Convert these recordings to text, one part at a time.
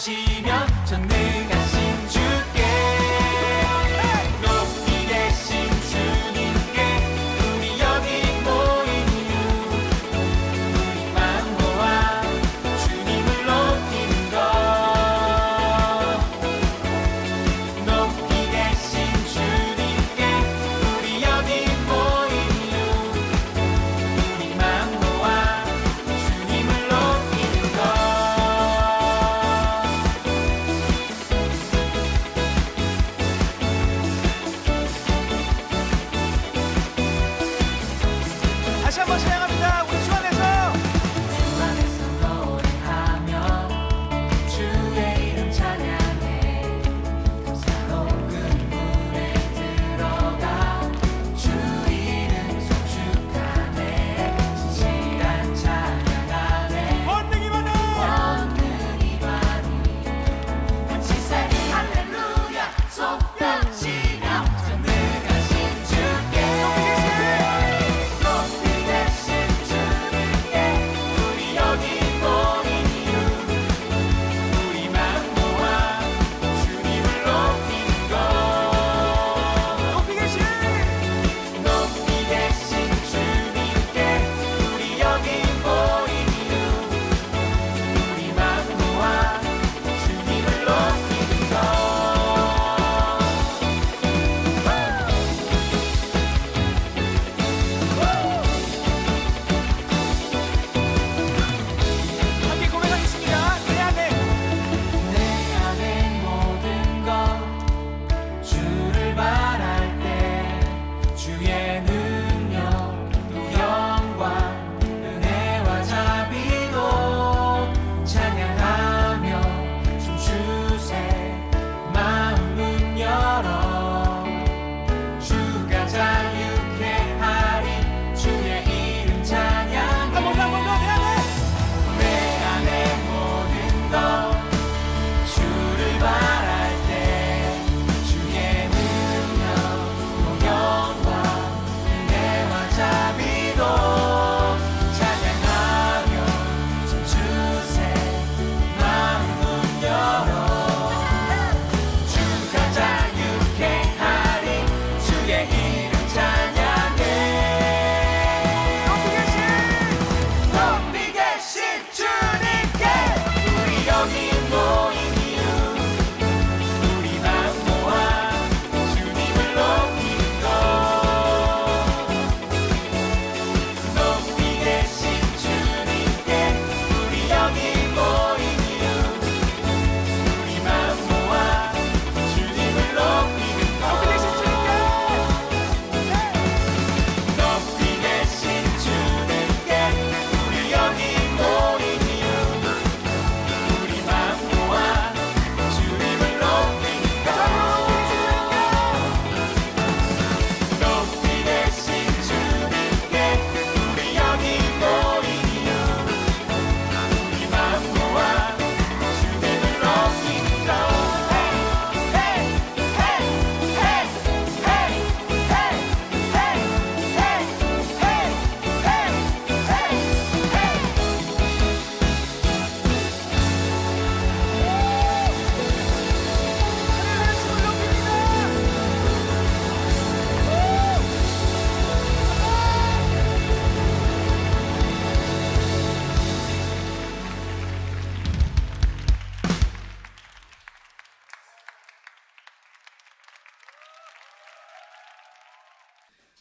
치며 전능하신 주께 높이 계신 주님께 우리 여기 모인 이유 우리만 모아 주님을 높이는 것 높이 계신 주님께 우리 여기 모인 이유 우리만 모아 주님을 높이는 것 다시 한번 찬양합니다. 우리 주 안에서 주 안에서 노래하며 주의 이름 찬양해 감사로운 문에 들어가 주 이름 송축하네 진실한 찬양하네 권능이 많아 권능이 많이 한치살이 할렐루야 손뼉치며 전능하신 주께 높이 계신 주님께 우리 여기 모인 이유 우리만 모아 주님을 높이는 것 높이 계신 높이 계신 주님께 우리 여기 모인 이유 우리만 모아 주님을 높이는 것 함께 고백하겠습니다. 내 안에 모든 것 주를 바랄 때 주의 능력 또 영광 은혜와 자비도 찬양하며 춤추세 마음 문 열어 주가 자유케 하리 주의 이름 찬양해 내 안에 모든 것 주를 바랄 때 주의 능력 또 영광 은혜와 자비도 찬양하며 춤추세 마음 문 열어 주가 자유케 하리 주의 이름 찬양해 높이 계신 주님께 우리 여기 모인 이유 우리만 모아 주님을 높이는 것 높이 계신 주님께 우리 여기 모인 이유 우리만 모아 주님을 높이는 것 높이 계신 주님께 우리 여기 모인 이유 우리만 모아 주님을 높이는 것 높이 계신 주님께 우리 여기 모인 이유 우리만 모아 주님을 높이는 것 헤이 헤이 헤이 헤이 헤이 헤이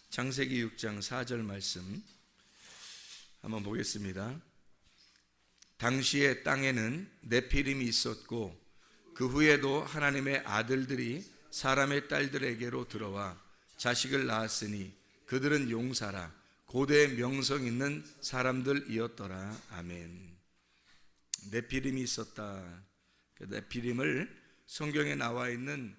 창세기 6장 4절 말씀 한번 보겠습니다. 당시에 땅에는 네피림이 있었고 그 후에도 하나님의 아들들이 사람의 딸들에게로 들어와 자식을 낳았으니 그들은 용사라 고대 명성 있는 사람들이었더라. 아멘. 네피림이 있었다. 네피림을 성경에 나와 있는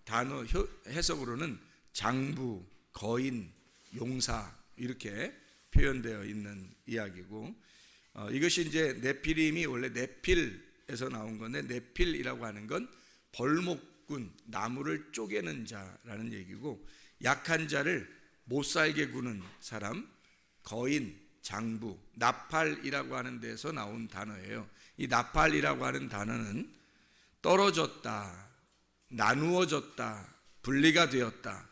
단어 해석으로는 장부, 거인, 용사 이렇게 표현되어 있는 이야기고 이것이 이제 네피림이 원래 네필에서 나온 건데 네필이라고 하는 건 벌목꾼, 나무를 쪼개는 자라는 얘기고 약한 자를 못 살게 구는 사람, 거인, 장부, 나팔이라고 하는 데서 나온 단어예요. 이 나팔이라고 하는 단어는 떨어졌다, 나누어졌다, 분리가 되었다,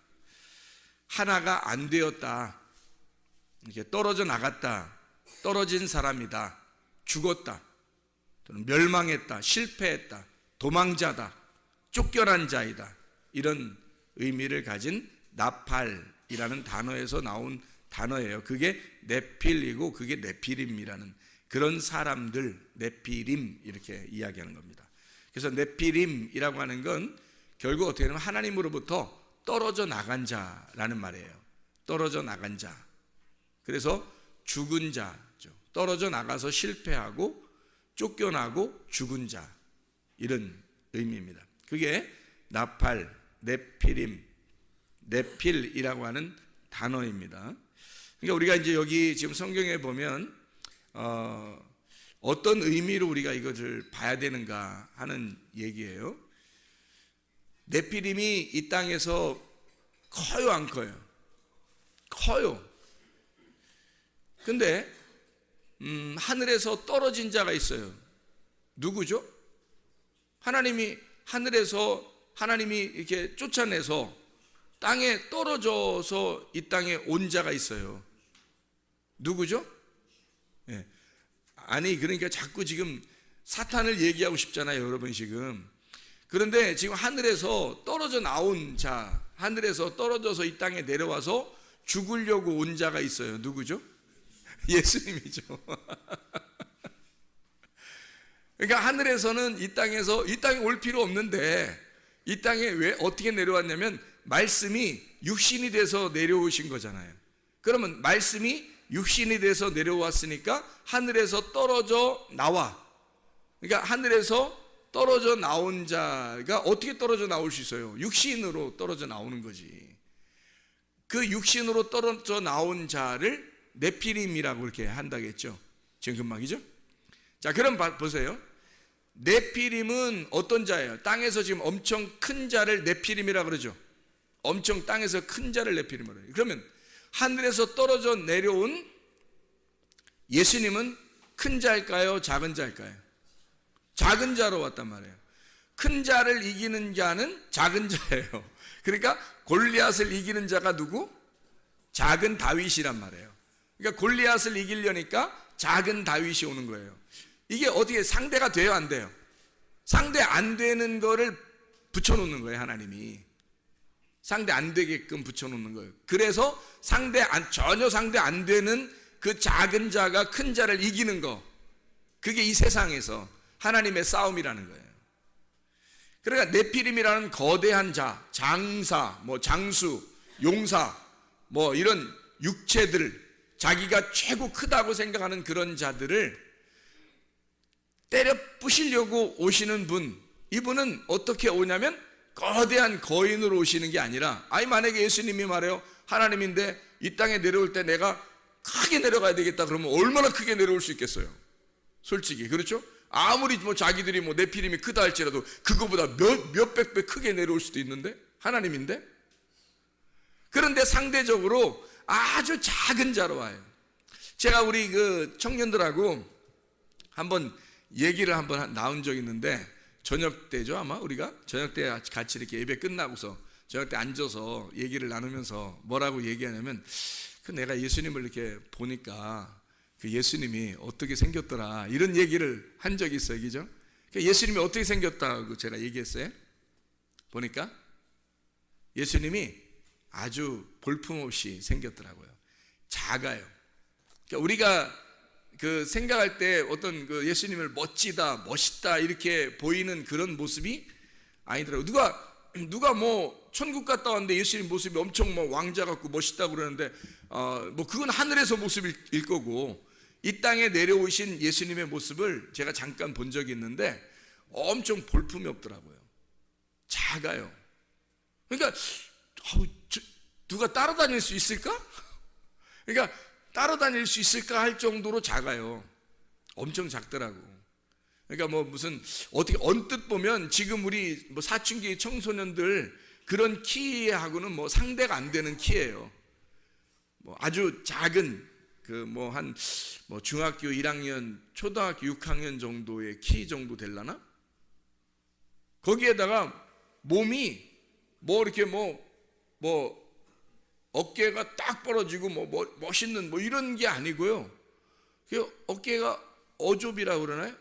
하나가 안 되었다, 이렇게 떨어져 나갔다, 떨어진 사람이다, 죽었다, 또는 멸망했다, 실패했다, 도망자다, 쫓겨난 자이다, 이런 의미를 가진 나팔이라는 단어에서 나온 단어예요. 그게 네필이고 그게 네피림이라는 그런 사람들, 네피림 이렇게 이야기하는 겁니다. 그래서 네피림이라고 하는 건 결국 어떻게 보면 하나님으로부터 떨어져 나간 자라는 말이에요. 떨어져 나간 자. 그래서 죽은 자죠. 떨어져 나가서 실패하고 쫓겨나고 죽은 자, 이런 의미입니다. 그게 나팔, 네피림, 네필이라고 하는 단어입니다. 그러니까 우리가 이제 여기 지금 성경에 보면 어떤 의미로 우리가 이것을 봐야 되는가 하는 얘기예요. 네피림이 이 땅에서 커요, 안 커요? 커요. 근데 하늘에서 떨어진 자가 있어요. 누구죠? 하나님이 하늘에서 하나님이 이렇게 쫓아내서 땅에 떨어져서 이 땅에 온 자가 있어요. 누구죠? 예. 아니 그러니까 자꾸 지금 사탄을 얘기하고 싶잖아요, 여러분 지금. 그런데 지금 하늘에서 떨어져 나온 자, 하늘에서 떨어져서 이 땅에 내려와서 죽으려고 온 자가 있어요. 누구죠? 예수님이죠. 그러니까 하늘에서는 이 땅에 올 필요 없는데 이 땅에 왜 어떻게 내려왔냐면 말씀이 육신이 돼서 내려오신 거잖아요. 그러면 말씀이 육신이 돼서 내려왔으니까 하늘에서 떨어져 나와. 그러니까 하늘에서 떨어져 나온 자가 어떻게 떨어져 나올 수 있어요? 육신으로 떨어져 나오는 거지. 그 육신으로 떨어져 나온 자를 네피림이라고 이렇게 한다겠죠. 지금 금방이죠? 자, 그럼 보세요. 네피림은 어떤 자예요? 땅에서 지금 엄청 큰 자를 네피림이라고 그러죠. 엄청 땅에서 큰 자를 네피림이라고 해요. 그러면 하늘에서 떨어져 내려온 예수님은 큰 자일까요? 작은 자일까요? 작은 자로 왔단 말이에요. 큰 자를 이기는 자는 작은 자예요. 그러니까 골리앗을 이기는 자가 누구? 작은 다윗이란 말이에요. 그러니까 골리앗을 이기려니까 작은 다윗이 오는 거예요. 이게 어떻게 상대가 돼요, 안 돼요? 상대 안 되는 거를 붙여놓는 거예요, 하나님이. 상대 안 되게끔 붙여놓는 거예요. 그래서 전혀 상대 안 되는 그 작은 자가 큰 자를 이기는 거, 그게 이 세상에서 하나님의 싸움이라는 거예요. 그러니까 네피림이라는 거대한 자, 장사, 장수, 용사, 이런 육체들, 자기가 최고 크다고 생각하는 그런 자들을 때려 부시려고 오시는 분, 이분은 어떻게 오냐면 거대한 거인으로 오시는 게 아니라, 만약에 예수님이 말해요, 하나님인데 이 땅에 내려올 때 내가 크게 내려가야 되겠다 그러면 얼마나 크게 내려올 수 있겠어요? 솔직히 그렇죠? 아무리 자기들이 네피림이 크다 할지라도 그거보다 몇백 배 크게 내려올 수도 있는데, 하나님인데. 그런데 상대적으로 아주 작은 자로 와요. 제가 우리 그 청년들하고 한번 얘기를 나온 적이 있는데, 저녁 때죠, 아마 우리가 저녁 때 같이 이렇게 예배 끝나고서 저녁 때 앉아서 얘기를 나누면서 뭐라고 얘기하냐면, 내가 예수님을 이렇게 보니까 그 예수님이 어떻게 생겼더라, 이런 얘기를 한 적이 있어요, 그죠? 예수님이 어떻게 생겼다고 제가 얘기했어요. 보니까 예수님이 아주 볼품없이 생겼더라고요. 작아요. 그러니까 우리가 그 생각할 때 어떤 그 예수님을 멋있다 이렇게 보이는 그런 모습이 아니더라고요. 누가 천국 갔다 왔는데 예수님 모습이 엄청 왕자 같고 멋있다고 그러는데 그건 하늘에서 모습일 거고, 이 땅에 내려오신 예수님의 모습을 제가 잠깐 본 적이 있는데 엄청 볼품이 없더라고요. 작아요. 그러니까 누가 따라다닐 수 있을까? 그러니까 따라다닐 수 있을까 할 정도로 작아요. 엄청 작더라고. 그러니까 무슨 어떻게 언뜻 보면 지금 우리 사춘기 청소년들 그런 키하고는 상대가 안 되는 키예요. 아주 작은 중학교 1학년, 초등학교 6학년 정도의 키 정도 될라나? 거기에다가 몸이 이렇게 어깨가 딱 벌어지고 멋있는 이런 게 아니고요. 어깨가 어좁이라고 그러나요?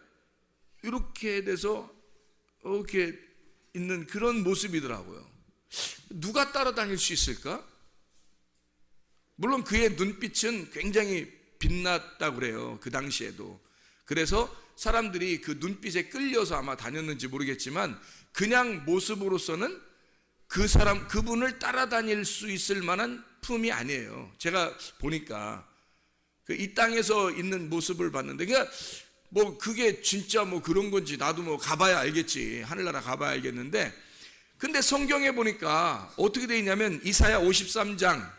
이렇게 돼서 이렇게 있는 그런 모습이더라고요. 누가 따라다닐 수 있을까? 물론 그의 눈빛은 굉장히 빛났다고 그래요. 그 당시에도. 그래서 사람들이 그 눈빛에 끌려서 아마 다녔는지 모르겠지만 그냥 모습으로서는 그분을 따라다닐 수 있을 만한 품이 아니에요. 제가 보니까 이 땅에서 있는 모습을 봤는데, 그러니까 그게 진짜 그런 건지 나도 가봐야 알겠지. 하늘나라 가봐야 알겠는데, 근데 성경에 보니까 어떻게 되어 있냐면 이사야 53장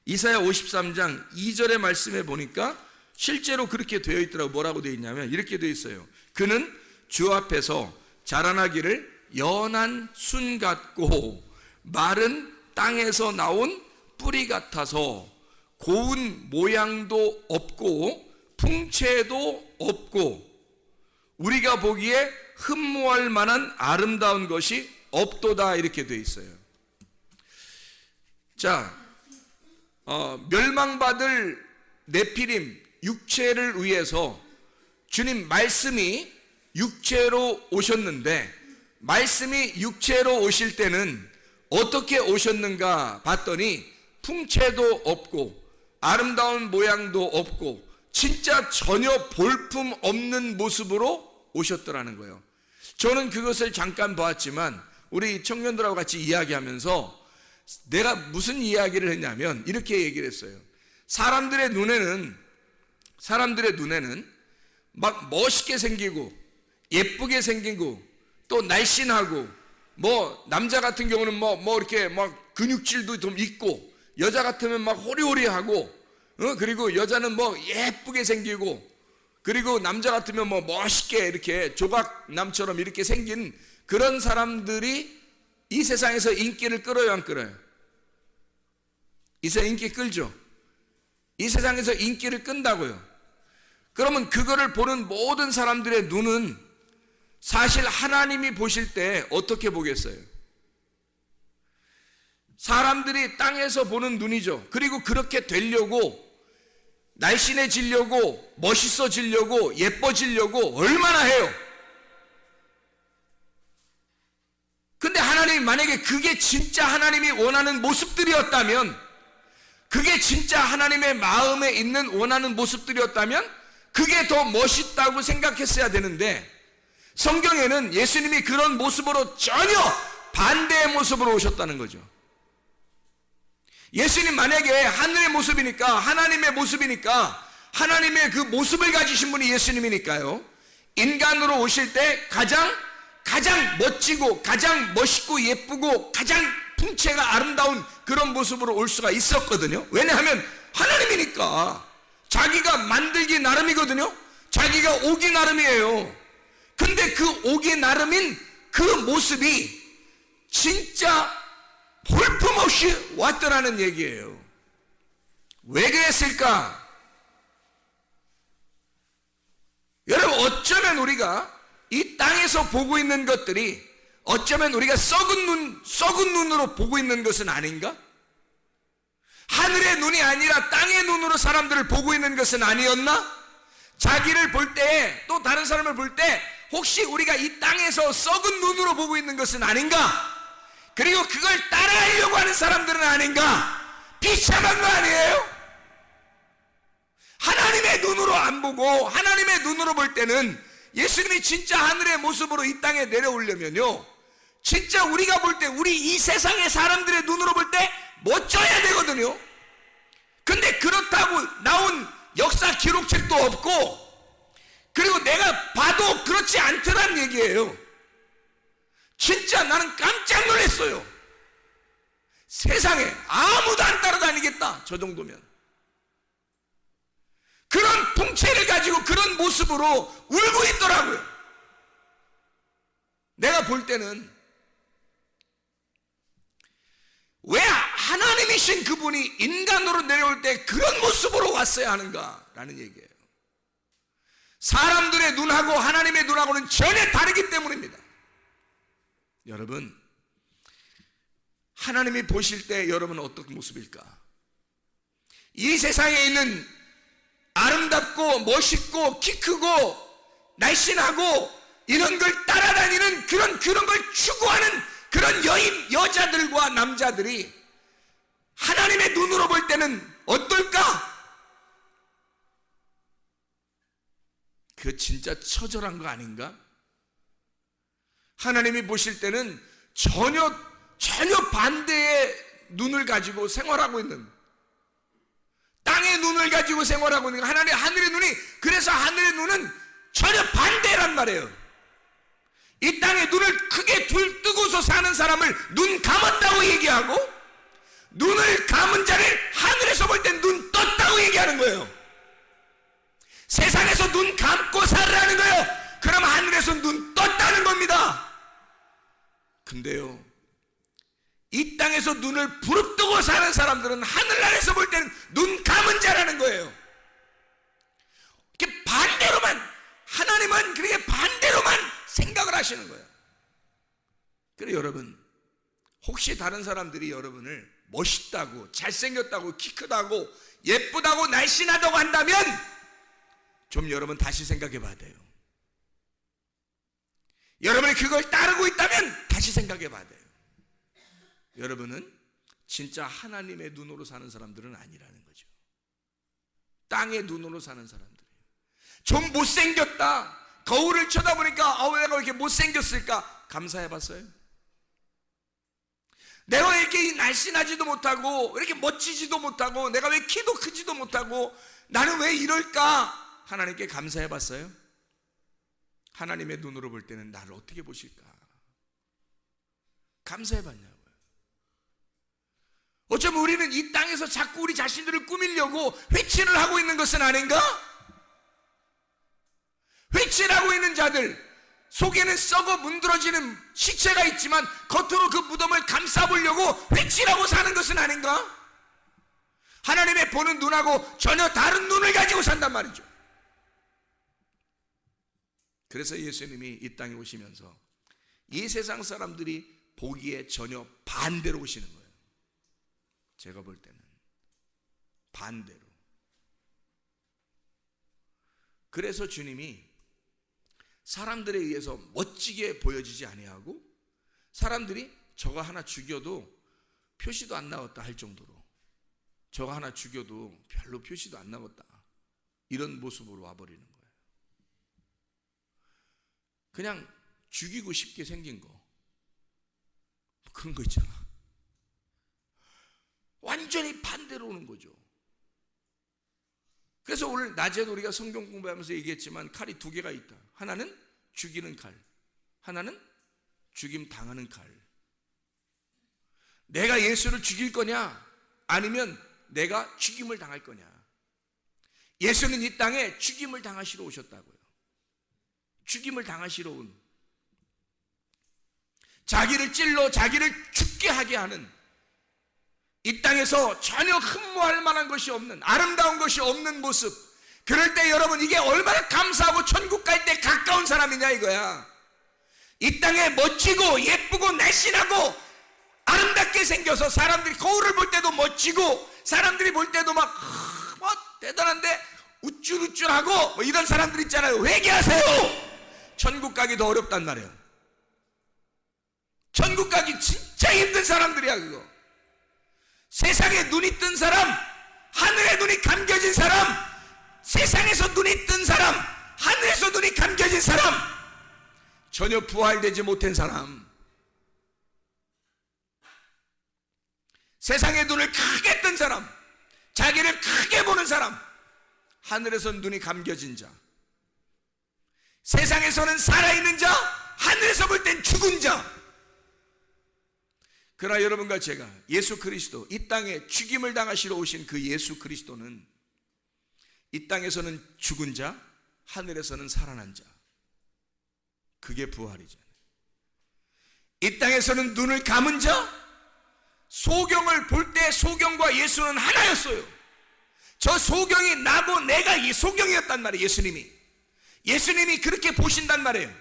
2절의 말씀에 보니까 실제로 그렇게 되어 있더라고. 뭐라고 되어 있냐면 이렇게 되어 있어요. 그는 주 앞에서 자라나기를 연한 순 같고 마른 땅에서 나온 뿌리 같아서 고운 모양도 없고 풍채도 없고 우리가 보기에 흠모할 만한 아름다운 것이 없도다. 이렇게 되어 있어요. 자, 멸망받을 네피림 육체를 위해서 주님 말씀이 육체로 오셨는데, 말씀이 육체로 오실 때는 어떻게 오셨는가 봤더니 풍채도 없고 아름다운 모양도 없고 진짜 전혀 볼품 없는 모습으로 오셨더라는 거예요. 저는 그것을 잠깐 보았지만 우리 청년들하고 같이 이야기하면서 내가 무슨 이야기를 했냐면 이렇게 얘기를 했어요. 사람들의 눈에는 막 멋있게 생기고 예쁘게 생기고 또 날씬하고 남자 같은 경우는 이렇게 근육질도 좀 있고 여자 같으면 막 호리호리하고 그리고 여자는 예쁘게 생기고 그리고 남자 같으면 멋있게 이렇게 조각남처럼 이렇게 생긴 그런 사람들이 이 세상에서 인기를 끌어요, 안 끌어요? 이 세상 인기 끌죠? 이 세상에서 인기를 끈다고요. 그러면 그거를 보는 모든 사람들의 눈은 사실 하나님이 보실 때 어떻게 보겠어요? 사람들이 땅에서 보는 눈이죠. 그리고 그렇게 되려고 날씬해지려고 멋있어지려고 예뻐지려고 얼마나 해요. 근데 하나님이 만약에 그게 진짜 하나님이 원하는 모습들이었다면, 그게 진짜 하나님의 마음에 있는 원하는 모습들이었다면 그게 더 멋있다고 생각했어야 되는데, 성경에는 예수님이 그런 모습으로 전혀 반대의 모습으로 오셨다는 거죠. 예수님 만약에 하늘의 모습이니까, 하나님의 모습이니까, 하나님의 그 모습을 가지신 분이 예수님이니까요, 인간으로 오실 때 가장 멋지고 가장 멋있고 예쁘고 가장 풍채가 아름다운 그런 모습으로 올 수가 있었거든요. 왜냐하면 하나님이니까. 자기가 만들기 나름이거든요. 자기가 오기 나름이에요. 근데 그 오기 나름인 그 모습이 진짜 볼품없이 왔더라는 얘기예요. 왜 그랬을까? 여러분, 어쩌면 우리가 이 땅에서 보고 있는 것들이 어쩌면 우리가 썩은 눈으로 보고 있는 것은 아닌가? 하늘의 눈이 아니라 땅의 눈으로 사람들을 보고 있는 것은 아니었나? 자기를 볼 때, 또 다른 사람을 볼 때 혹시 우리가 이 땅에서 썩은 눈으로 보고 있는 것은 아닌가? 그리고 그걸 따라하려고 하는 사람들은 아닌가? 비참한 거 아니에요? 하나님의 눈으로 안 보고 하나님의 눈으로 볼 때는, 예수님이 진짜 하늘의 모습으로 이 땅에 내려오려면요, 진짜 우리가 볼 때, 우리 이 세상의 사람들의 눈으로 볼 때 멋져야 되거든요. 근데 그렇다고 나온 역사 기록책도 없고, 그리고 내가 봐도 그렇지 않더란 얘기예요. 진짜 나는 깜짝 놀랐어요. 세상에 아무도 안 따라다니겠다, 저 정도면. 그런 풍채를 가지고 그런 모습으로 울고 있더라고요. 내가 볼 때는 왜 하나님이신 그분이 인간으로 내려올 때 그런 모습으로 왔어야 하는가라는 얘기예요. 사람들의 눈하고 하나님의 눈하고는 전혀 다르기 때문입니다. 여러분, 하나님이 보실 때 여러분은 어떤 모습일까? 이 세상에 있는 아름답고 멋있고 키 크고 날씬하고 이런 걸 따라다니는 그런 걸 추구하는 그런 여자들과 남자들이 하나님의 눈으로 볼 때는 어떨까? 그 진짜 처절한 거 아닌가? 하나님이 보실 때는 전혀 반대의 눈을 가지고 생활하고 있는, 땅의 눈을 가지고 생활하고 있는 하늘의 눈이, 그래서 하늘의 눈은 전혀 반대란 말이에요. 이 땅에 눈을 크게 뜨고서 사는 사람을 눈 감았다고 얘기하고, 눈을 감은 자를 하늘에서 볼 땐 눈 떴다고 얘기하는 거예요. 세상에서 눈 감고 살라는 거예요. 그럼 하늘에서 눈 떴다는 겁니다. 근데요, 이 땅에서 눈을 부릅뜨고 사는 사람들은 하늘나라에서 볼 때는 눈 감은 자라는 거예요. 이렇게 반대로만, 하나님은 그렇게 반대로만 생각을 하시는 거예요. 그래서 여러분, 혹시 다른 사람들이 여러분을 멋있다고, 잘생겼다고, 키 크다고, 예쁘다고, 날씬하다고 한다면 좀 여러분 다시 생각해 봐야 돼요. 여러분이 그걸 따르고 있다면 다시 생각해 봐야 돼요. 여러분은 진짜 하나님의 눈으로 사는 사람들은 아니라는 거죠. 땅의 눈으로 사는 사람들이에요. 좀 못생겼다, 거울을 쳐다보니까 왜 내가 이렇게 못생겼을까? 감사해 봤어요? 내가 왜 이렇게 날씬하지도 못하고, 이렇게 멋지지도 못하고, 내가 왜 키도 크지도 못하고, 나는 왜 이럴까? 하나님께 감사해 봤어요? 하나님의 눈으로 볼 때는 나를 어떻게 보실까? 감사해 봤냐고요. 어쩌면 우리는 이 땅에서 자꾸 우리 자신들을 꾸미려고 회치를 하고 있는 것은 아닌가? 회치를 하고 있는 자들, 속에는 썩어 문드러지는 시체가 있지만 겉으로 그 무덤을 감싸보려고 회치라고 사는 것은 아닌가? 하나님의 보는 눈하고 전혀 다른 눈을 가지고 산단 말이죠. 그래서 예수님이 이 땅에 오시면서 이 세상 사람들이 보기에 전혀 반대로 오시는 거예요. 제가 볼 때는 반대로. 그래서 주님이 사람들에 의해서 멋지게 보여지지 아니하고, 사람들이 저거 하나 죽여도 표시도 안 나왔다 할 정도로, 저거 하나 죽여도 별로 표시도 안 나왔다, 이런 모습으로 와버리는 거예요. 그냥 죽이고 싶게 생긴 거, 그런 거 있잖아. 완전히 반대로 오는 거죠. 그래서 오늘 낮에도 우리가 성경 공부하면서 얘기했지만 칼이 두 개가 있다. 하나는 죽이는 칼, 하나는 죽임 당하는 칼. 내가 예수를 죽일 거냐, 아니면 내가 죽임을 당할 거냐. 예수는 이 땅에 죽임을 당하시러 오셨다고요. 죽임을 당하시러 온, 자기를 찔러 자기를 죽게 하게 하는, 이 땅에서 전혀 흠모할 만한 것이 없는, 아름다운 것이 없는 모습. 그럴 때 여러분, 이게 얼마나 감사하고 천국 갈 때 가까운 사람이냐 이거야. 이 땅에 멋지고 예쁘고 날씬하고 아름답게 생겨서 사람들이 거울을 볼 때도 멋지고, 사람들이 볼 때도 막 대단한데 우쭐우쭐하고 뭐 이런 사람들 있잖아요. 회개하세요. 천국 가기 더 어렵단 말이에요. 천국 가기 진짜 힘든 사람들이야 그거. 세상에 눈이 뜬 사람, 하늘에 눈이 감겨진 사람, 세상에서 눈이 뜬 사람, 하늘에서 눈이 감겨진 사람, 전혀 부활되지 못한 사람, 세상의 눈을 크게 뜬 사람, 자기를 크게 보는 사람, 하늘에서는 눈이 감겨진 자, 세상에서는 살아있는 자, 하늘에서 볼 땐 죽은 자. 그러나 여러분과 제가 예수 그리스도, 이 땅에 죽임을 당하시러 오신 그 예수 그리스도는 이 땅에서는 죽은 자, 하늘에서는 살아난 자. 그게 부활이잖아요. 이 땅에서는 눈을 감은 자, 소경을 볼 때 소경과 예수는 하나였어요. 저 소경이 나고 내가 이 소경이었단 말이에요. 예수님이 그렇게 보신단 말이에요.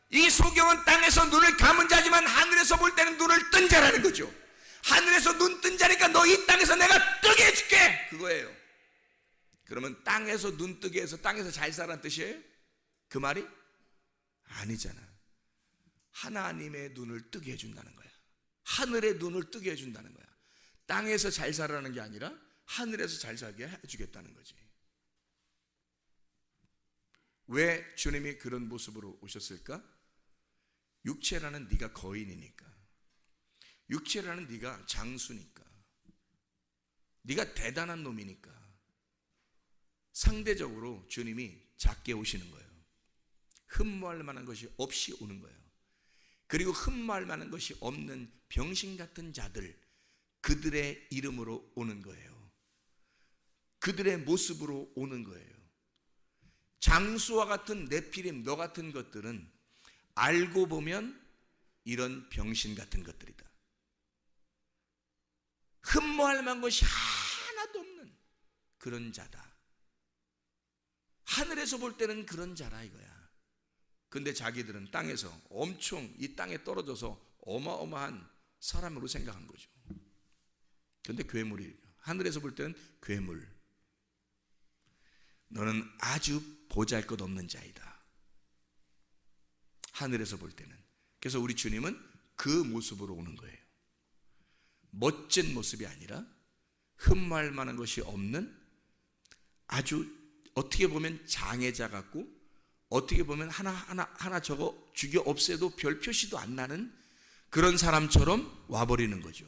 이 소경은 땅에서 눈을 감은 자지만 하늘에서 볼 때는 눈을 뜬 자라는 거죠. 하늘에서 눈 뜬 자니까 너 이 땅에서 내가 뜨게 해줄게, 그거예요. 그러면 땅에서 눈 뜨게 해서 땅에서 잘 살라는 뜻이에요? 그 말이? 아니잖아. 하나님의 눈을 뜨게 해준다는 거야. 하늘의 눈을 뜨게 해준다는 거야. 땅에서 잘 살라는 게 아니라 하늘에서 잘 살게 해주겠다는 거지. 왜 주님이 그런 모습으로 오셨을까? 육체라는 네가 거인이니까, 육체라는 네가 장수니까, 네가 대단한 놈이니까 상대적으로 주님이 작게 오시는 거예요. 흠모할 만한 것이 없이 오는 거예요. 그리고 흠모할 만한 것이 없는 병신 같은 자들, 그들의 이름으로 오는 거예요. 그들의 모습으로 오는 거예요. 장수와 같은 네피림, 너 같은 것들은 알고 보면 이런 병신 같은 것들이다. 흠모할 만한 것이 하나도 없는 그런 자다. 하늘에서 볼 때는 그런 자라 이거야. 근데 자기들은 땅에서 엄청 이 땅에 떨어져서 어마어마한 사람으로 생각한 거죠. 근데 괴물이에요. 하늘에서 볼 때는 괴물. 너는 아주 보잘것없는 자이다, 하늘에서 볼 때는. 그래서 우리 주님은 그 모습으로 오는 거예요. 멋진 모습이 아니라 흠모할 만한 것이 없는, 아주 어떻게 보면 장애자 같고, 어떻게 보면 하나 저거 죽여 없애도 별 표시도 안 나는 그런 사람처럼 와버리는 거죠.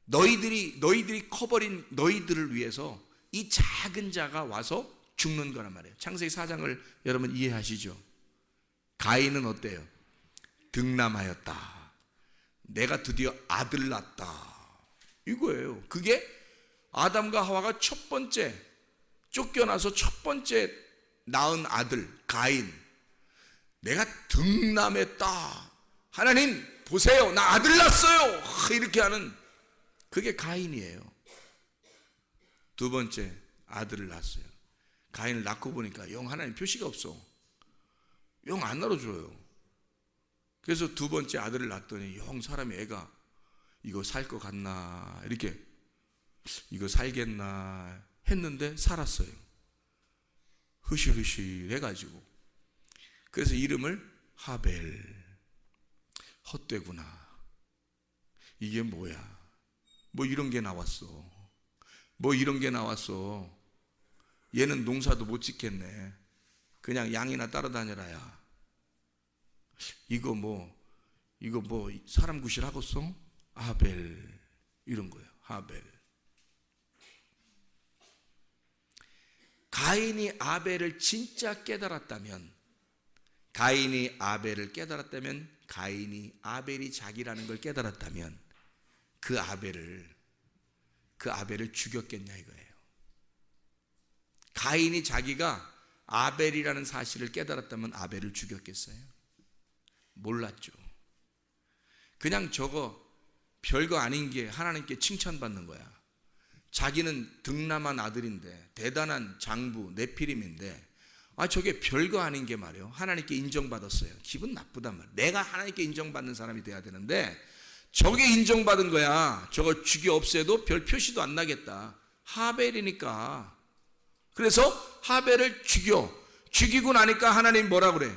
너희들이 커버린 너희들을 위해서 이 작은 자가 와서 죽는 거란 말이에요. 창세기 4장을 여러분 이해하시죠? 가인은 어때요? 득남하였다. 내가 드디어 아들 낳았다, 이거예요. 그게 아담과 하와가 첫 번째 쫓겨나서 첫 번째 낳은 아들 가인. 내가 득남했다, 하나님 보세요, 나 아들 낳았어요, 이렇게 하는 그게 가인이에요. 두 번째 아들을 낳았어요. 가인을 낳고 보니까 영 하나님 표시가 없어. 영 안 낳아줘요. 그래서 두 번째 아들을 낳았더니 영 사람이 애가 이거 살 것 같나, 이렇게 이거 살겠나 했는데 살았어요. 흐실흐실 해가지고. 그래서 이름을 하벨, 헛되구나, 이게 뭐야, 뭐 이런 게 나왔어, 뭐 이런 게 나왔어. 얘는 농사도 못 짓겠네, 그냥 양이나 따라다녀라야. 이거 뭐 사람 구실하겠어? 하벨, 이런 거예요. 하벨. 가인이 아벨을 진짜 깨달았다면, 가인이 아벨이 자기라는 걸 깨달았다면 그 아벨을 죽였겠냐 이거예요. 가인이 자기가 아벨이라는 사실을 깨달았다면 아벨을 죽였겠어요? 몰랐죠. 그냥 저거 별거 아닌 게 하나님께 칭찬받는 거야. 자기는 득남한 아들인데, 대단한 장부 네피림인데, 저게 별거 아닌 게 말이에요. 하나님께 인정받았어요. 기분 나쁘단 말이에요. 내가 하나님께 인정받는 사람이 돼야 되는데 저게 인정받은 거야. 저거 죽여 없애도 별 표시도 안 나겠다. 하벨이니까. 그래서 하벨을 죽이고 나니까 하나님 뭐라 그래?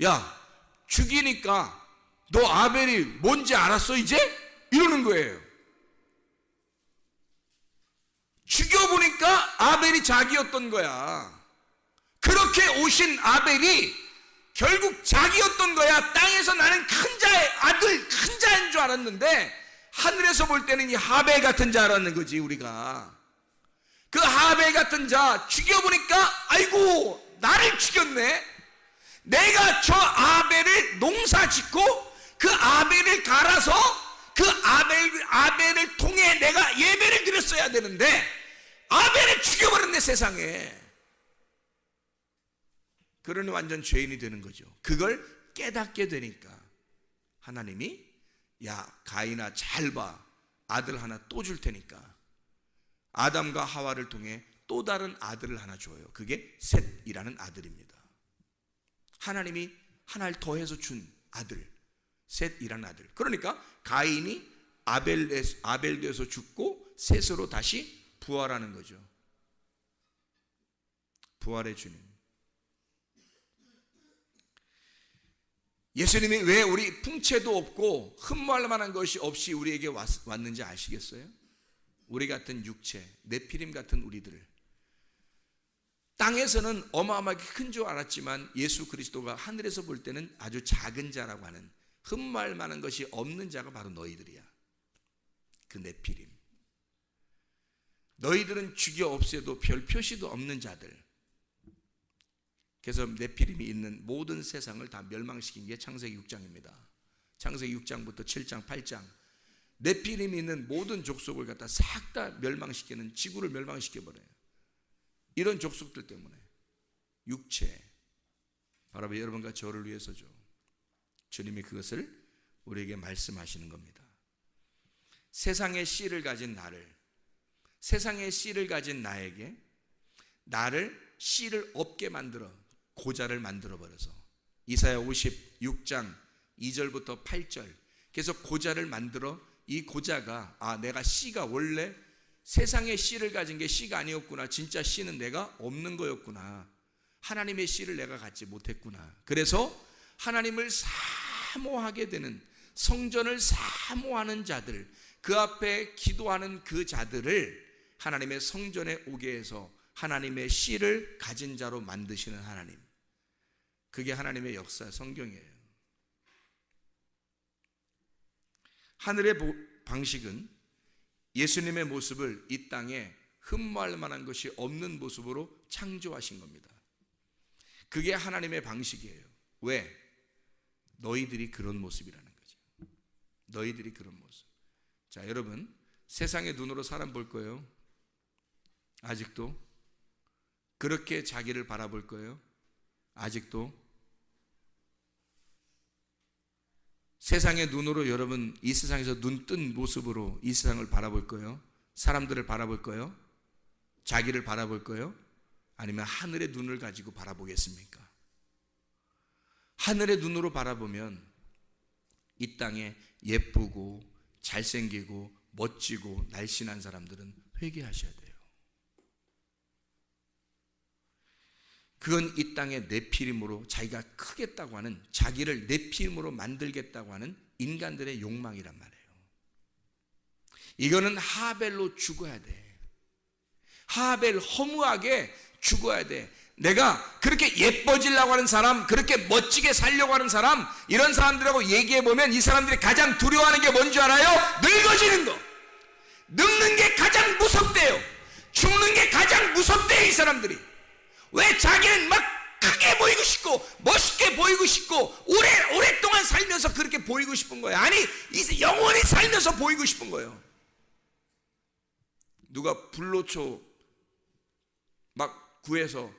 야, 죽이니까 너 아벨이 뭔지 알았어 이제? 이러는 거예요. 죽여보니까 아벨이 자기였던 거야. 그렇게 오신 아벨이 결국 자기였던 거야. 땅에서 나는 큰 자의 아들, 큰 자인 줄 알았는데 하늘에서 볼 때는 이 하벨 같은 자 알았는 거지. 우리가 그 하벨 같은 자 죽여보니까 아이고 나를 죽였네. 내가 저 아벨을 농사 짓고 그 아벨을 갈아서 그 아벨을 통해 내가 예배를 드렸어야 되는데 아벨을 죽여버렸네 세상에. 그러니 완전 죄인이 되는 거죠. 그걸 깨닫게 되니까 하나님이 야 가인아 잘 봐, 아들 하나 또 줄 테니까. 아담과 하와를 통해 또 다른 아들을 하나 줘요. 그게 셋이라는 아들입니다. 하나님이 하나를 더해서 준 아들, 셋이라는 아들. 그러니까 가인이 아벨에서 죽고 셋으로 다시 부활하는 거죠. 부활의 주님. 예수님이 왜 우리 풍채도 없고 흠모할 만한 것이 없이 우리에게 왔는지 아시겠어요? 우리 같은 육체, 네피림 같은 우리들, 땅에서는 어마어마하게 큰 줄 알았지만 예수 그리스도가 하늘에서 볼 때는 아주 작은 자라고 하는, 흠모할 만한 것이 없는 자가 바로 너희들이야. 그 네피림. 너희들은 죽여 없애도 별 표시도 없는 자들. 그래서 네피림이 있는 모든 세상을 다 멸망시킨 게 창세기 6장입니다. 창세기 6장부터 7장, 8장. 네피림이 있는 모든 족속을 갖다 싹 다 멸망시키는, 지구를 멸망시켜버려요. 이런 족속들 때문에. 육체, 바로 여러분과 저를 위해서죠. 주님이 그것을 우리에게 말씀하시는 겁니다. 세상의 씨를 가진 나를, 세상의 씨를 가진 나에게 나를 씨를 없게 만들어 고자를 만들어 버려서, 이사야 56장 2절부터 8절. 그래서 고자를 만들어, 이 고자가 내가 씨가 원래 세상의 씨를 가진 게 씨가 아니었구나, 진짜 씨는 내가 없는 거였구나, 하나님의 씨를 내가 갖지 못했구나. 그래서 하나님을 사모하게 되는, 성전을 사모하는 자들, 그 앞에 기도하는 그 자들을 하나님의 성전에 오게 해서 하나님의 씨를 가진 자로 만드시는 하나님. 그게 하나님의 역사, 성경이에요. 하늘의 방식은 예수님의 모습을 이 땅에 흠모할 만한 것이 없는 모습으로 창조하신 겁니다. 그게 하나님의 방식이에요. 왜? 너희들이 그런 모습이라는 거죠. 너희들이 그런 모습. 자, 여러분, 세상의 눈으로 사람 볼 거예요? 아직도? 그렇게 자기를 바라볼 거예요? 아직도? 세상의 눈으로 여러분 이 세상에서 눈 뜬 모습으로 이 세상을 바라볼 거예요? 사람들을 바라볼 거예요? 자기를 바라볼 거예요? 아니면 하늘의 눈을 가지고 바라보겠습니까? 하늘의 눈으로 바라보면 이 땅에 예쁘고 잘생기고 멋지고 날씬한 사람들은 회개하셔야 돼요. 그건 이 땅의 네피림으로 자기가 크겠다고 하는, 자기를 네피림으로 만들겠다고 하는 인간들의 욕망이란 말이에요. 이거는 하벨로 죽어야 돼. 하벨, 허무하게 죽어야 돼. 내가 그렇게 예뻐지려고 하는 사람, 그렇게 멋지게 살려고 하는 사람, 이런 사람들하고 얘기해보면 이 사람들이 가장 두려워하는 게 뭔지 알아요? 늙어지는 거. 늙는 게 가장 무섭대요. 죽는 게 가장 무섭대요, 이 사람들이. 왜? 자기는 막 크게 보이고 싶고 멋있게 보이고 싶고 오랫동안 살면서 그렇게 보이고 싶은 거예요. 아니, 영원히 살면서 보이고 싶은 거예요. 누가 불로초 막 구해서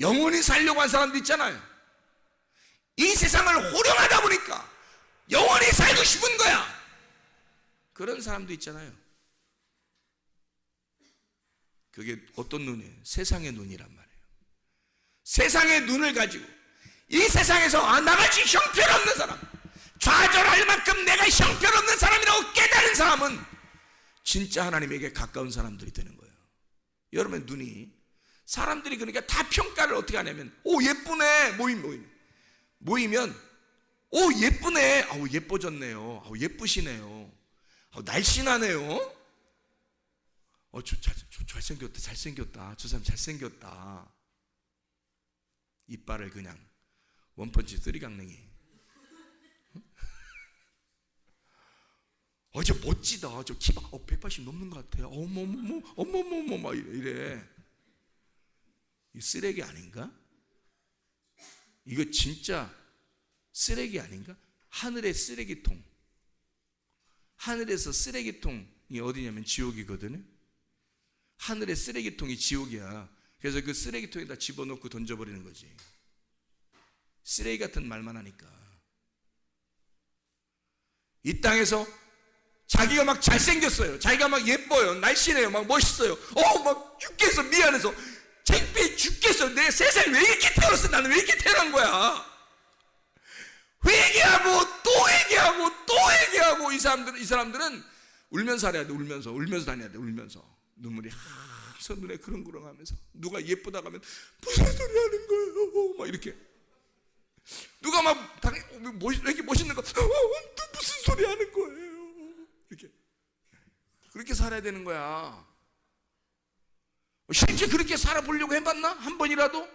영원히 살려고 한 사람도 있잖아요. 이 세상을 호령하다 보니까 영원히 살고 싶은 거야. 그런 사람도 있잖아요. 그게 어떤 눈이에요? 세상의 눈이란 말이에요. 세상의 눈을 가지고 이 세상에서 나같이 형편없는 사람, 좌절할 만큼 내가 형편없는 사람이라고 깨달은 사람은 진짜 하나님에게 가까운 사람들이 되는 거예요. 여러분의 눈이, 사람들이 그러니까 다 평가를 어떻게 하냐면, 오 예쁘네, 모이면 오 예쁘네, 아우 예뻐졌네요, 아우 예쁘시네요, 아우 날씬하네요, 잘생겼다, 잘생겼다, 저 사람 잘생겼다. 이빨을 그냥 원펀치 쓰리강냉이. 저 멋지다, 저 키가 180 넘는 것 같아, 어머머머 막 이래. 이 쓰레기 아닌가? 이거 진짜 쓰레기 아닌가? 하늘의 쓰레기통. 하늘에서 쓰레기통이 어디냐면 지옥이거든요. 하늘의 쓰레기통이 지옥이야. 그래서 그 쓰레기통에다 집어넣고 던져버리는 거지. 쓰레기 같은 말만 하니까. 이 땅에서 자기가 막 잘생겼어요. 자기가 막 예뻐요. 날씬해요. 막 멋있어요. 막 죽겠어. 미안해서. 창피해 죽겠어. 내 세상에 왜 이렇게 태어났어? 나는 왜 이렇게 태어난 거야? 회개하고 또 회개하고 또 회개하고 이 사람들은 울면서 살아야 돼. 울면서 다녀야 돼. 울면서 눈물이 항상 눈에 그렁그렁하면서 누가 예쁘다고 하면 무슨 소리 하는 거예요? 막 이렇게 누가 막 왜 이렇게 멋있는 거 무슨 소리 하는 거예요? 이렇게 그렇게 살아야 되는 거야. 실제 그렇게 살아보려고 해봤나? 한 번이라도?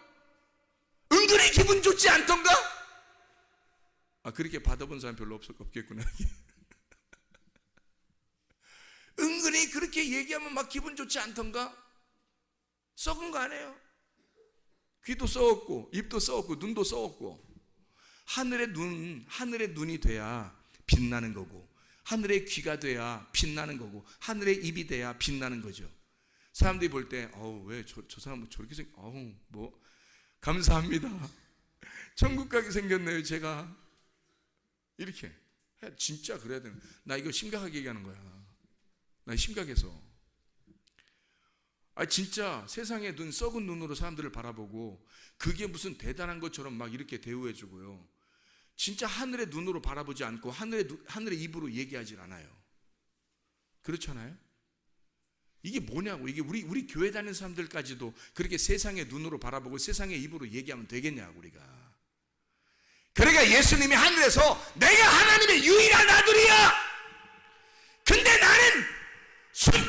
은근히 기분 좋지 않던가? 그렇게 받아본 사람 별로 없겠구나. 은근히 그렇게 얘기하면 막 기분 좋지 않던가? 썩은 거 아니에요? 귀도 썩었고 입도 썩었고 눈도 썩었고 하늘의 눈이 돼야 빛나는 거고 하늘의 귀가 돼야 빛나는 거고 하늘의 입이 돼야 빛나는 거죠. 사람들이 볼 때 왜 저 사람은 저렇게 뭐 감사합니다. 천국 가게 생겼네요. 제가 이렇게 진짜 그래야 되는. 나 이거 심각하게 얘기하는 거야. 나 심각해서. 진짜 세상의 눈, 썩은 눈으로 사람들을 바라보고 그게 무슨 대단한 것처럼 막 이렇게 대우해주고요. 진짜 하늘의 눈으로 바라보지 않고 하늘의 입으로 얘기하질 않아요. 그렇잖아요? 이게 뭐냐고. 이게 우리 교회 다니는 사람들까지도 그렇게 세상의 눈으로 바라보고 세상의 입으로 얘기하면 되겠냐고 우리가. 그러니까 예수님이 하늘에서 내가 하나님의 유일한 아들이야. 근데 나는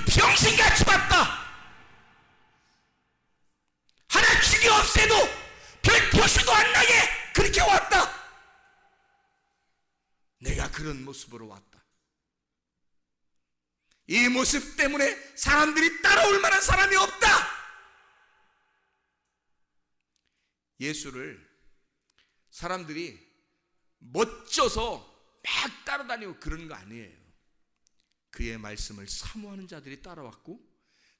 병신같이 왔다. 하나 죽여 없애도 별 도시도 안 나게 그렇게 왔다. 내가 그런 모습으로 왔다. 이 모습 때문에 사람들이 따라올 만한 사람이 없다. 예수를 사람들이 멋져서 막 따라다니고 그런 거 아니에요. 그의 말씀을 사모하는 자들이 따라왔고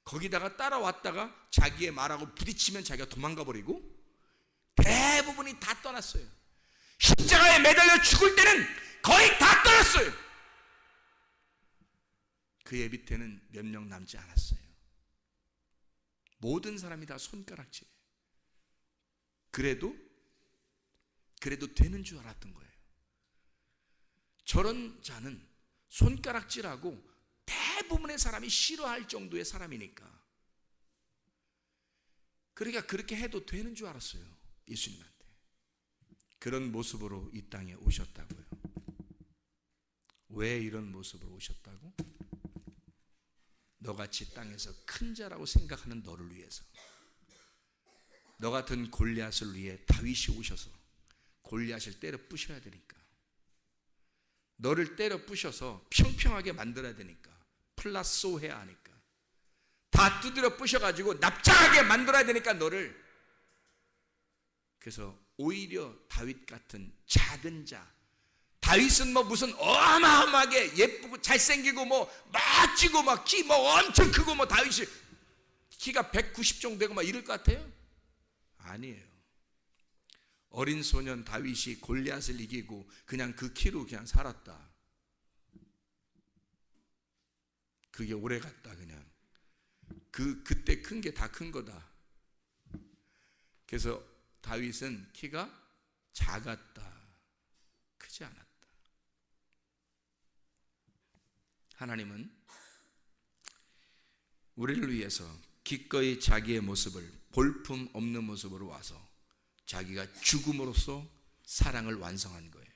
거기다가 따라왔다가 자기의 말하고 부딪히면 자기가 도망가 버리고 대부분이 다 떠났어요. 십자가에 매달려 죽을 때는 거의 다 떠났어요. 그의 밑에는 몇 명 남지 않았어요. 모든 사람이 다 손가락질이에요. 그래도 되는 줄 알았던 거예요. 저런 자는 손가락질하고 대부분의 사람이 싫어할 정도의 사람이니까. 그러니까 그렇게 해도 되는 줄 알았어요. 예수님한테. 그런 모습으로 이 땅에 오셨다고요. 왜 이런 모습으로 오셨다고? 너같이 땅에서 큰 자라고 생각하는 너를 위해서. 너 같은 골리앗을 위해 다윗이 오셔서 골리앗을 때려 부셔야 되니까. 너를 때려 부셔서 평평하게 만들어야 되니까. 플라소 해야 하니까. 다 두드려 부셔가지고 납작하게 만들어야 되니까 너를. 그래서 오히려 다윗 같은 작은 자. 다윗은 뭐 무슨 어마어마하게 예쁘고 잘생기고 뭐 멋지고 막 키 뭐 엄청 크고 뭐 다윗이 키가 190 정도 되고 막 이럴 것 같아요? 아니에요. 어린 소년 다윗이 골리앗을 이기고 그냥 그 키로 그냥 살았다. 그게 오래 갔다 그냥. 그때 큰 게 다 큰 거다. 그래서 다윗은 키가 작았다. 크지 않았다. 하나님은 우리를 위해서 기꺼이 자기의 모습을 볼품 없는 모습으로 와서 자기가 죽음으로써 사랑을 완성한 거예요.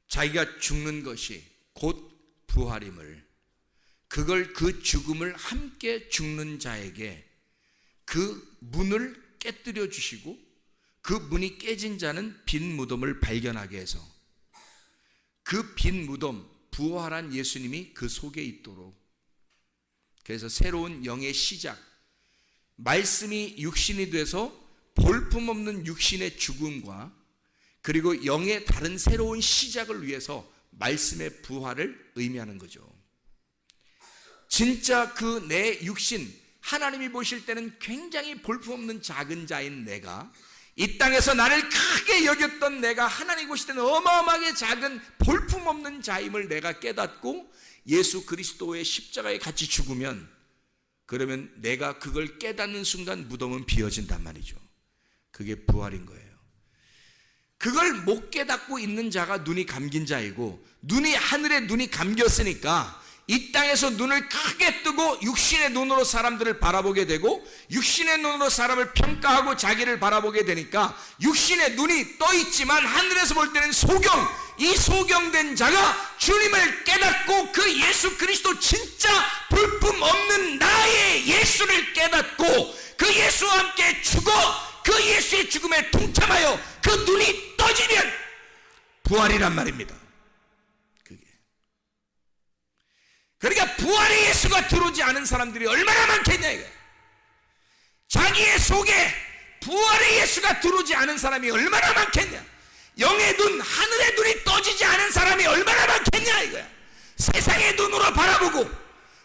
자기가 죽는 것이 곧 부활임을, 그걸 그 죽음을 함께 죽는 자에게 그 문을 깨뜨려 주시고 그 문이 깨진 자는 빈 무덤을 발견하게 해서 그 빈 무덤, 부활한 예수님이 그 속에 있도록, 그래서 새로운 영의 시작, 말씀이 육신이 돼서 볼품없는 육신의 죽음과 그리고 영의 다른 새로운 시작을 위해서 말씀의 부활을 의미하는 거죠. 진짜 그 내 육신, 하나님이 보실 때는 굉장히 볼품없는 작은 자인 내가 이 땅에서 나를 크게 여겼던 내가 하나님 보실 때는 어마어마하게 작은 볼품없는 자임을 내가 깨닫고 예수 그리스도의 십자가에 같이 죽으면, 그러면 내가 그걸 깨닫는 순간 무덤은 비어진단 말이죠. 그게 부활인 거예요. 그걸 못 깨닫고 있는 자가 눈이 감긴 자이고, 눈이 하늘에 눈이 감겼으니까 이 땅에서 눈을 크게 뜨고 육신의 눈으로 사람들을 바라보게 되고, 육신의 눈으로 사람을 평가하고 자기를 바라보게 되니까 육신의 눈이 떠 있지만 하늘에서 볼 때는 소경, 이 소경된 자가 주님을 깨닫고 그 예수 그리스도 진짜 볼품 없는 나의 예수를 깨닫고 그 예수와 함께 죽어 그 예수의 죽음에 동참하여 그 눈이 떠지면 부활이란 말입니다. 그러니까 부활의 예수가 들어오지 않은 사람들이 얼마나 많겠냐 이거야. 자기의 속에 부활의 예수가 들어오지 않은 사람이 얼마나 많겠냐. 영의 눈, 하늘의 눈이 떠지지 않은 사람이 얼마나 많겠냐 이거야. 세상의 눈으로 바라보고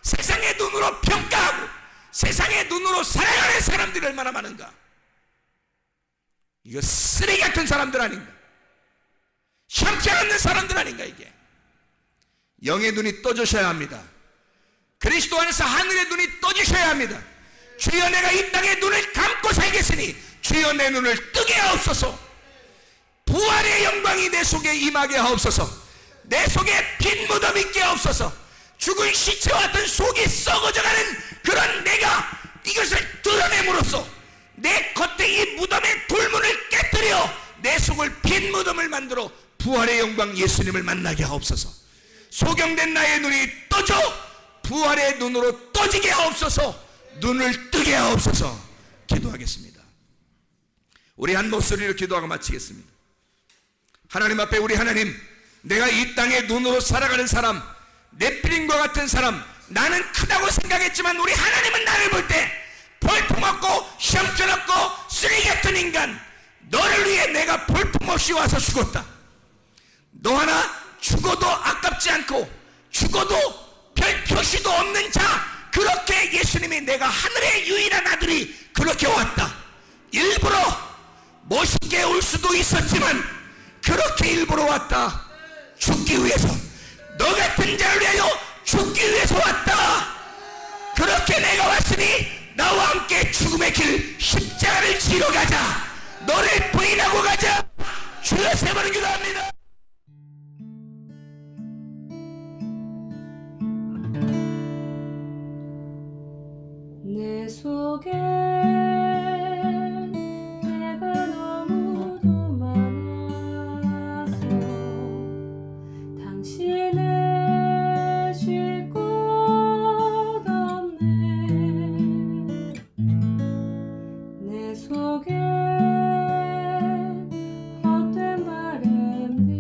세상의 눈으로 평가하고 세상의 눈으로 살아가는 사람들이 얼마나 많은가. 이거 쓰레기 같은 사람들 아닌가. 형편없는 사람들 아닌가. 이게 영의 눈이 떠주셔야 합니다. 그리스도 안에서 하늘의 눈이 떠주셔야 합니다. 주여 내가 이 땅에 눈을 감고 살겠으니 주여 내 눈을 뜨게 하옵소서. 부활의 영광이 내 속에 임하게 하옵소서. 내 속에 빈 무덤 있게 하옵소서. 죽은 시체와 같은 속이 썩어져가는 그런 내가 이것을 드러냄으로써 내 겉에 이 무덤의 돌문을 깨뜨려 내 속을 빈 무덤을 만들어 부활의 영광 예수님을 만나게 하옵소서. 소경된 나의 눈이 떠져 부활의 눈으로 떠지게 하옵소서. 눈을 뜨게 하옵소서. 기도하겠습니다. 우리 한 목소리로 기도하고 마치겠습니다. 하나님 앞에 우리 하나님, 내가 이 땅에 눈으로 살아가는 사람, 네피림과 같은 사람, 나는 크다고 생각했지만 우리 하나님은 나를 볼 때 볼품없고 형편없고 쓰레기 같은 인간, 너를 위해 내가 볼품없이 와서 죽었다. 너 하나 죽어도 아깝지 않고 죽어도 별 표시도 없는 자, 그렇게 예수님이 내가 하늘의 유일한 아들이 그렇게 왔다. 일부러 멋있게 올 수도 있었지만 그렇게 일부러 왔다. 죽기 위해서, 너 같은 자를 위하여 죽기 위해서 왔다. 그렇게 내가 왔으니 나와 함께 죽음의 길 십자가를 지러 가자. 너를 부인하고 가자. 주여 세 번을 기도합니다. 내 속에 내가 너무도 많아서 당신을 쉴 곳 없네. 내 속에 헛된 바램들로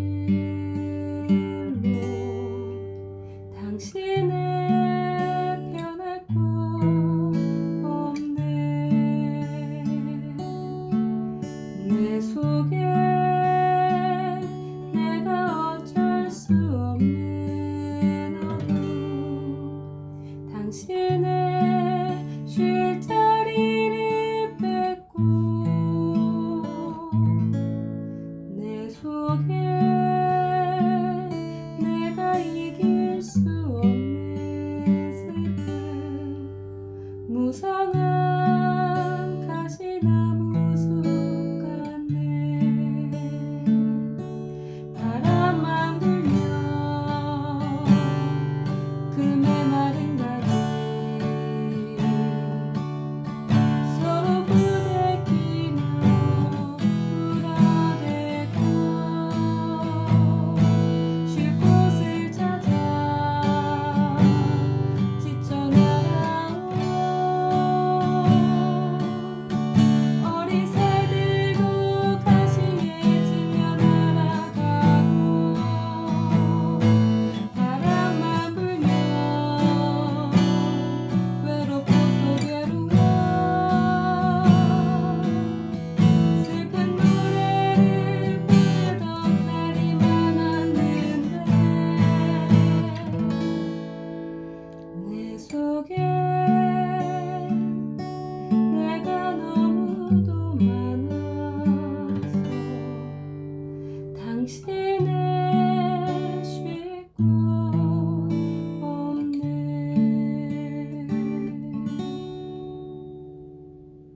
당신을 변할 곳 내 속에 내가 어쩔 수 없는 어둠, 당신의 쉴 자리를 뺏고 내 속에 내가 이길 수 없는 슬픔, 무성한